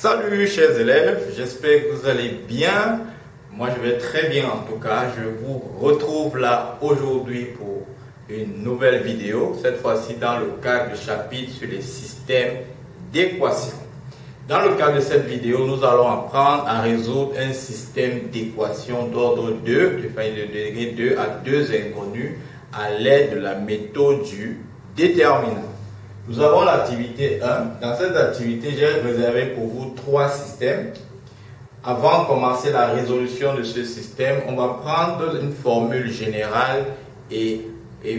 Salut chers élèves, j'espère que vous allez bien. Moi je vais très bien en tout cas. Je vous retrouve là aujourd'hui pour une nouvelle vidéo. Cette fois-ci dans le cadre du chapitre sur les systèmes d'équations. Dans le cadre de cette vidéo, nous allons apprendre à résoudre un système d'équations d'ordre 2, de degré 2 à deux inconnus à l'aide de la méthode du déterminant. Nous avons l'activité 1. Dans cette activité, j'ai réservé pour vous 3 systèmes. Avant de commencer la résolution de ce système, on va prendre une formule générale et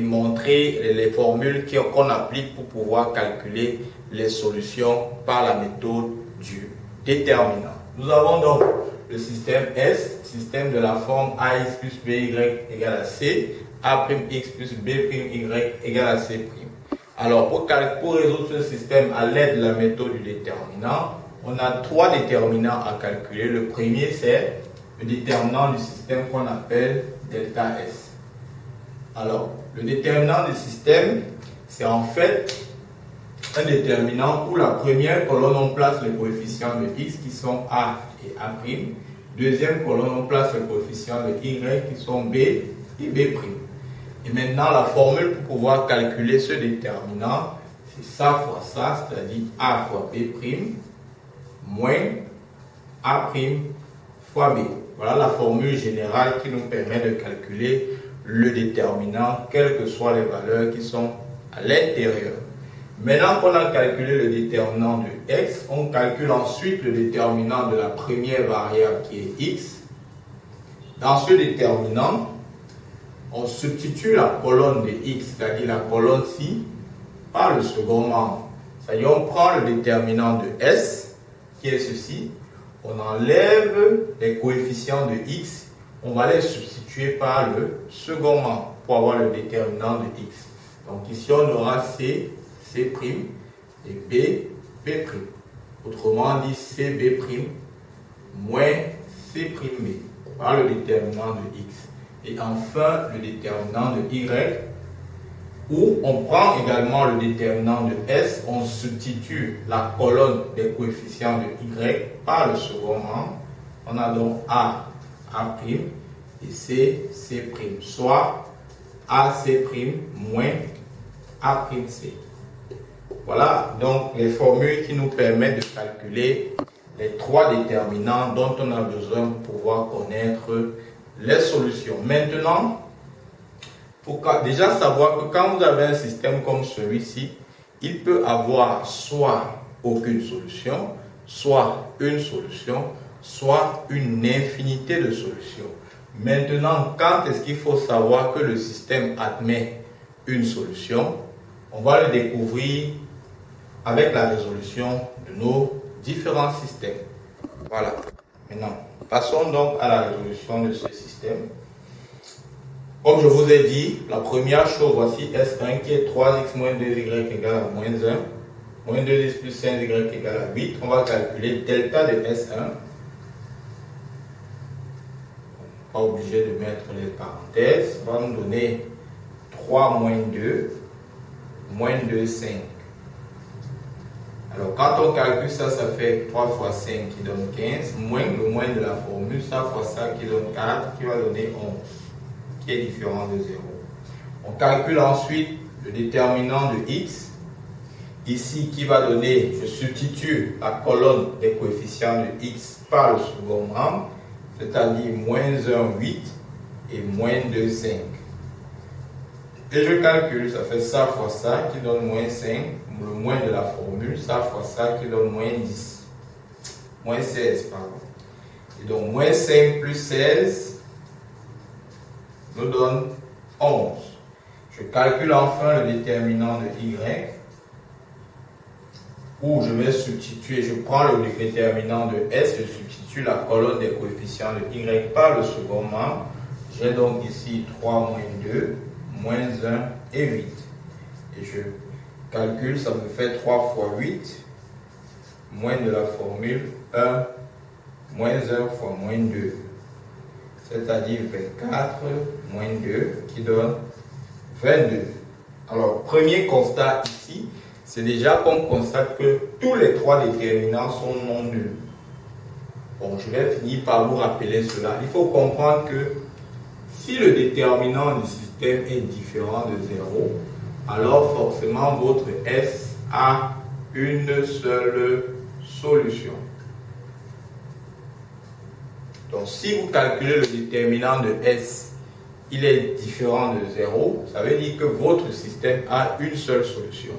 montrer les formules qu'on applique pour pouvoir calculer les solutions par la méthode du déterminant. Nous avons donc le système S, système de la forme AX plus BY égale à C, A'X plus B'Y égale à C'. Alors, pour résoudre ce système à l'aide de la méthode du déterminant, on a 3 déterminants à calculer. Le premier, c'est le déterminant du système qu'on appelle delta S. Alors, le déterminant du système, c'est en fait un déterminant où la première colonne, on place les coefficients de X qui sont A et A'. Deuxième colonne, on place les coefficients de Y qui sont B et B'. Et maintenant, la formule pour pouvoir calculer ce déterminant, c'est ça fois ça, c'est-à-dire A fois B' moins A' fois B. Voilà la formule générale qui nous permet de calculer le déterminant, quelles que soient les valeurs qui sont à l'intérieur. Maintenant qu'on a calculé le déterminant de X, on calcule ensuite le déterminant de la première variable qui est X. Dans ce déterminant, on substitue la colonne de X, c'est-à-dire la colonne-ci, par le second membre. C'est-à-dire on prend le déterminant de S, qui est ceci, on enlève les coefficients de X, on va les substituer par le second membre pour avoir le déterminant de X. Donc ici on aura C, C' et B, B'. Autrement dit CB' moins C'B par le déterminant de X. Et enfin, le déterminant de Y, où on prend également le déterminant de S, on substitue la colonne des coefficients de Y par le second membre. On a donc A, A' et C, C', soit AC' moins A'C. Voilà donc les formules qui nous permettent de calculer les 3 déterminants dont on a besoin pour pouvoir connaître les solutions. Maintenant, il faut déjà savoir que quand vous avez un système comme celui-ci, il peut avoir soit aucune solution, soit une solution, soit une infinité de solutions. Maintenant, quand est-ce qu'il faut savoir que le système admet une solution? On va le découvrir avec la résolution de nos différents systèmes. Voilà. Maintenant, passons donc à la résolution de ce système. Comme je vous ai dit, la première chose, voici S1 qui est 3x moins 2y égale à moins 1, moins 2x plus 5y égale à 8. On va calculer delta de S1. Pas obligé de mettre les parenthèses. Ça va nous donner 3 moins 2, moins 2, 5. Alors, quand on calcule ça, ça fait 3 fois 5 qui donne 15, moins le moins de la formule, ça fois ça qui donne 4, qui va donner 11, qui est différent de 0. On calcule ensuite le déterminant de X, ici qui va donner, je substitue la colonne des coefficients de X par le second membre, c'est-à-dire moins 1, 8 et moins 2, 5. Et je calcule, ça fait ça fois ça qui donne moins 5, le moins de la formule, ça fois ça qui donne moins 10, moins 16, pardon. Et donc moins 5 plus 16 nous donne 11. Je calcule enfin le déterminant de Y, où je vais substituer, je prends le déterminant de S, je substitue la colonne des coefficients de Y par le second membre. J'ai donc ici 3 moins 2, moins 1 et 8. Et je calcule, ça me fait 3 fois 8, moins de la formule 1, moins 1 fois moins 2, c'est-à-dire 24 moins 2 qui donne 22. Alors, premier constat ici, c'est déjà qu'on constate que tous les trois déterminants sont non nuls. Bon, je vais finir par vous rappeler cela. Il faut comprendre que si le déterminant du système est différent de 0, alors forcément votre S a une seule solution. Donc si vous calculez le déterminant de S, il est différent de 0, ça veut dire que votre système a une seule solution.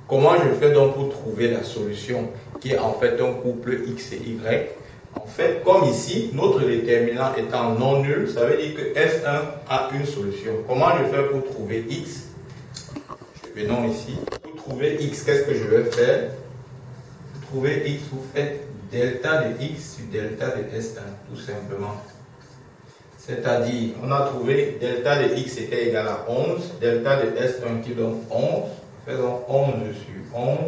Comment je fais donc pour trouver la solution qui est en fait un couple X et Y? En fait, comme ici, notre déterminant étant non nul, ça veut dire que S1 a une solution. Comment je fais pour trouver X? Venons ici. Pour trouver X, qu'est-ce que je vais faire? Pour trouver X, vous faites delta de X sur delta de S1, tout simplement. C'est-à-dire, on a trouvé delta de X était égal à 11, delta de S1 qui donne 11. Faisons 11 sur 11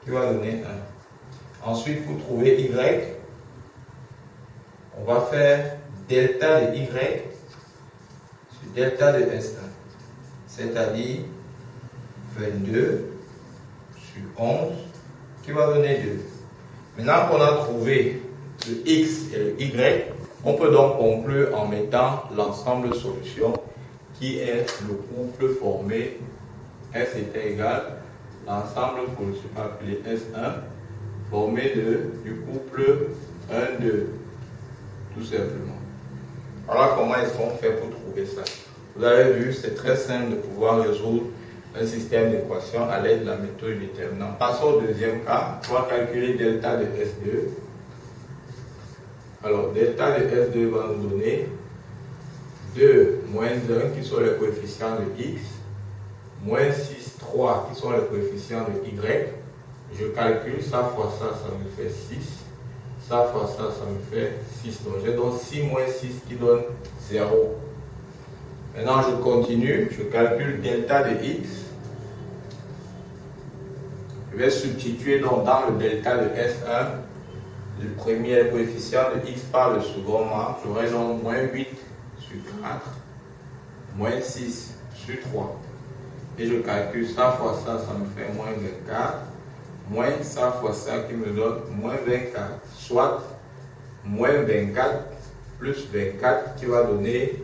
qui va donner 1. Ensuite, pour trouver Y, on va faire delta de Y sur delta de S1, c'est-à-dire 22 sur 11 qui va donner 2. Maintenant qu'on a trouvé le X et le Y, on peut donc conclure en mettant l'ensemble de solutions qui est le couple formé S était égal l'ensemble de solutions appelé S1 formé du couple 1, 2, tout simplement. Voilà comment est-ce qu'on fait pour trouver ça. Vous avez vu, c'est très simple de pouvoir résoudre un système d'équations à l'aide de la méthode du déterminant. Passons au deuxième cas. On va calculer delta de S2. Alors, delta de S2 va nous donner 2 moins 1 qui sont les coefficients de X, moins 6, 3 qui sont les coefficients de Y. Je calcule, ça fois ça, ça me fait 6. Ça fois ça, ça me fait 6. Donc, j'ai donc 6 moins 6 qui donne 0. Maintenant, je continue, je calcule delta de X. Je vais substituer donc dans le delta de S1 le premier coefficient de X par le second marque. J'aurai donc moins 8 sur 4, moins 6 sur 3. Et je calcule ça fois ça, ça me fait moins 24. Moins ça fois ça qui me donne moins 24. Soit moins 24 plus 24 qui va donner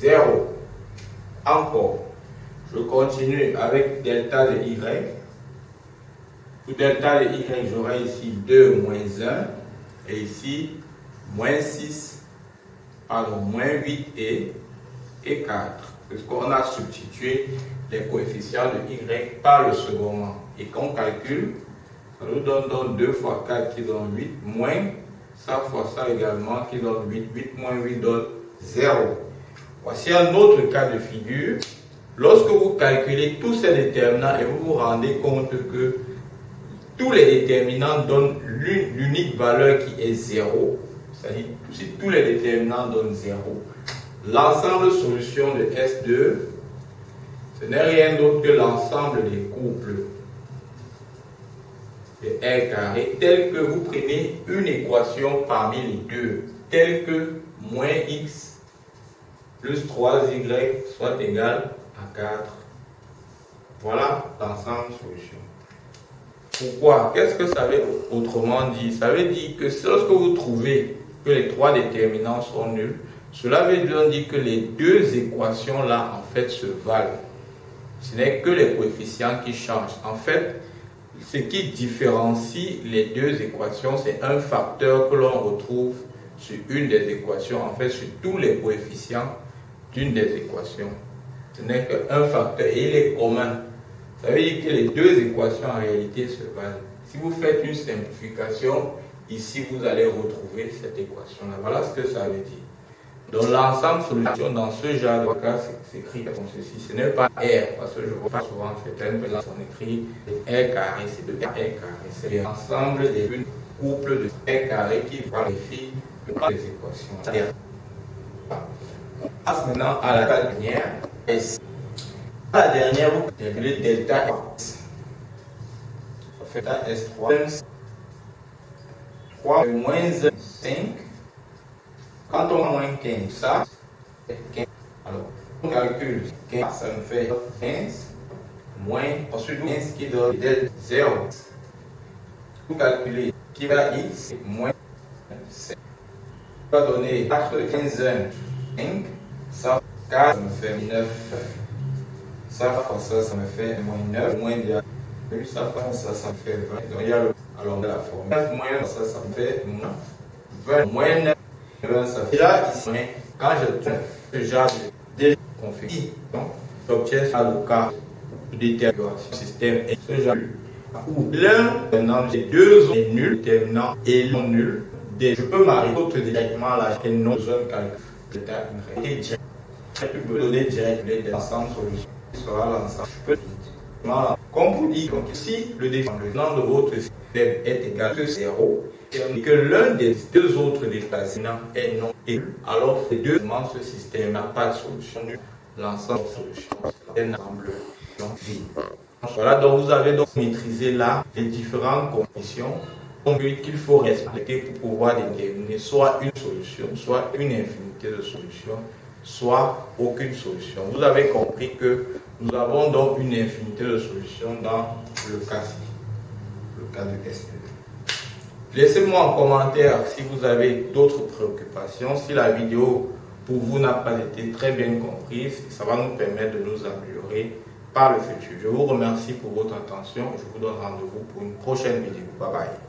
0. Encore, je continue avec delta de Y. Pour delta de Y, j'aurai ici 2 moins 1 et ici moins 6, pardon, moins 8 et 4. Parce qu'on a substitué les coefficients de Y par le second rang. Et qu'on calcule, ça nous donne donc 2 fois 4 qui donne 8, moins ça fois ça également qui donne 8. 8 moins 8 donne 0. Voici un autre cas de figure. Lorsque vous calculez tous ces déterminants et vous vous rendez compte que tous les déterminants donnent l'unique valeur qui est 0, c'est-à-dire si tous les déterminants donnent 0, l'ensemble de solutions de S2, ce n'est rien d'autre que l'ensemble des couples de R carré, tel que vous prenez une équation parmi les deux, telle que moins X plus 3Y soit égal à 4. Voilà l'ensemble de solutions. Pourquoi? Qu'est-ce que ça veut autrement dire? Ça veut dire que lorsque vous trouvez que les trois déterminants sont nuls, cela veut dire que les deux équations-là, en fait, se valent. Ce n'est que les coefficients qui changent. En fait, ce qui différencie les deux équations, c'est un facteur que l'on retrouve sur une des équations, en fait, sur tous les coefficients d'une des équations. Ce n'est qu'un facteur et il est commun. Ça veut dire que les deux équations en réalité se valent. Si vous faites une simplification, ici vous allez retrouver cette équation-là. Voilà ce que ça veut dire. Donc l'ensemble solution dans ce genre de cas s'écrit comme ceci. Ce n'est pas R, parce que je vois pas souvent certaines personnes on écrit R carré, c'est de R carré. C'est l'ensemble des couples de R carré qui vérifient les équations. On passe maintenant à la dernière. À la dernière, vous calculez delta S. Ça fait S3. 3 moins 5. Quand on a moins 15, ça, c'est 15. Alors, on calcule 15, ça me fait 15. moins, ensuite vous ce qui donne del 0. Vous calculez qui va x moins 7. Va donner 4 15 5, ça 4 ça me fait 9. Ça fois ça me fait moins 9, moins 2, ça fois ça me fait 20. Donc il y a le alors de la formule. 9 moins ça me fait moins 20. Moins 9, 20 ça fait. Et là, ici, quand je tourne ce genre de config, donc j'obtiens le cas de détermination système et ce genre où l'un maintenant j'ai deux autres est nul, déterminant et non nul. Je peux m'arrêter directement là, et non besoin de calcul. Je t'arrêterai direct. Je peux me donner direct les ensembles solutions. Sera l'ensemble. Je peux comme vous dites, donc si le déterminant de votre système est égal à 0 et que l'un des deux autres déterminants est non nul, alors ces deux éléments ce système n'a pas de solution nulle. L'ensemble de solutions, c'est un ensemble vide. Voilà, donc vous avez donc maîtrisé là les différentes conditions qu'il faut respecter pour pouvoir déterminer soit une solution, soit une infinité de solutions, soit aucune solution. Vous avez compris que nous avons donc une infinité de solutions dans le cas de ST2. Laissez-moi en commentaire si vous avez d'autres préoccupations, si la vidéo pour vous n'a pas été très bien comprise, ça va nous permettre de nous améliorer par le futur. Je vous remercie pour votre attention et je vous donne rendez-vous pour une prochaine vidéo. Bye bye.